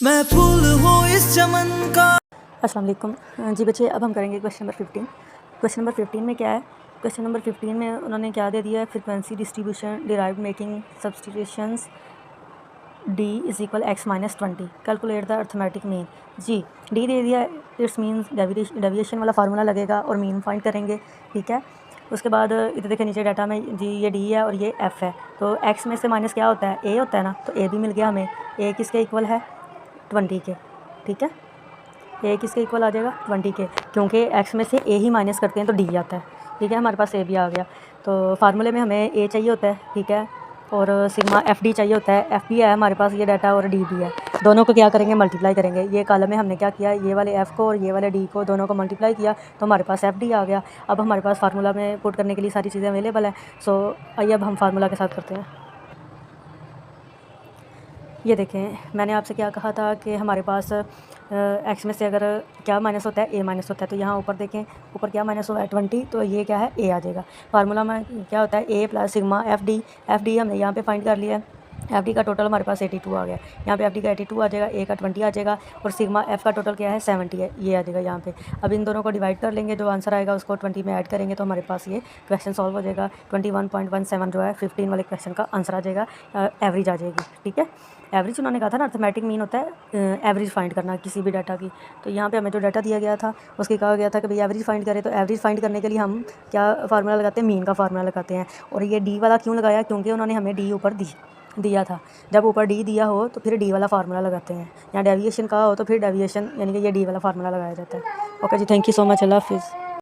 मैं फूल हूँ इस चमन का। अस्सलाम वालेकुम जी बच्चे, अब हम करेंगे क्वेश्चन नंबर 15। क्वेश्चन नंबर 15 में क्या है? क्वेश्चन नंबर 15 में उन्होंने क्या दे दिया है? Frequency distribution derived making substitutions D is equal X minus 20, calculate the arithmetic mean. जी डी दे दिया, इट्स मीन डेविएशन वाला फार्मूला लगेगा और मीन फाइंड करेंगे, ठीक है। उसके बाद इधर देखिए नीचे डाटा में जी ये डी है और ये एफ़ है, तो एक्स में से माइनस क्या होता है? ए होता है ना, तो ए भी मिल गया हमें। ए किसके इक्वल है? 20 के, ठीक है। ए किसके इक्वल आ जाएगा? 20 के, क्योंकि एक्स में से ए ही माइनस करते हैं तो डी आता है, ठीक है। हमारे पास ए भी आ गया, तो फार्मूले में हमें ए चाहिए होता है, ठीक है, और सिग्मा एफ डी चाहिए होता है। एफ भी है हमारे पास ये डाटा और डी भी है, दोनों को क्या करेंगे? मल्टीप्लाई करेंगे। ये कॉलम में हमने क्या किया? ये वाले एफ़ को और ये वाले डी को दोनों को मल्टीप्लाई किया तो हमारे पास एफ डी आ गया। अब हमारे पास फार्मूला में पुट करने के लिए सारी चीज़ें अवेलेबल है। सो आइए अब हम फार्मूला के साथ करते हैं। ये देखें, मैंने आपसे क्या कहा था कि हमारे पास एक्स में से अगर क्या माइनस होता है? ए माइनस होता है, तो यहाँ ऊपर देखें, ऊपर क्या माइनस हुआ है? 20, तो ये क्या है? ए आ जाएगा। फार्मूला में क्या होता है? ए प्लस सिग्मा एफ डी हमने यहाँ पे फाइंड कर लिया है। एफ डी का टोटल हमारे पास 82 आ गया, यहाँ पे एफ डी का 82 आ जाएगा, ए का 20 आ जाएगा और सिग्मा एफ का टोटल क्या है? 70 है, ये आ जाएगा यहाँ पे। अब इन दोनों को डिवाइड कर लेंगे, जो आंसर आएगा उसको 20 में ऐड करेंगे तो हमारे पास ये क्वेश्चन सॉल्व हो जाएगा। 21.17 जो है 15 वाले क्वेश्चन का आंसर आ जाएगा, एवरेज आ जाएगी, ठीक है। एवरेज उन्होंने कहा था ना, अर्थमेटिक मीन होता है एवरेज फाइंड करना किसी भी डाटा की। तो यहाँ पे हमें जो डाटा दिया गया था उसकी कहा गया था कि भाई एवरेज फाइंड करें, तो एवरेज फाइंड करने के लिए हम क्या फार्मूला लगाते हैं? मीन का फार्मूला लगाते हैं। और ये डी वाला क्यों लगाया? क्योंकि उन्होंने हमें डी ऊपर दिया था। जब ऊपर डी दिया हो तो फिर डी वाला फार्मूला लगाते हैं, या डेविएशन कहा हो तो फिर डेविएशन यानी कि ये डी वाला फार्मूला लगाया जाता है। ओके जी, थैंक यू सो मच, अल्लाह हाफिज़।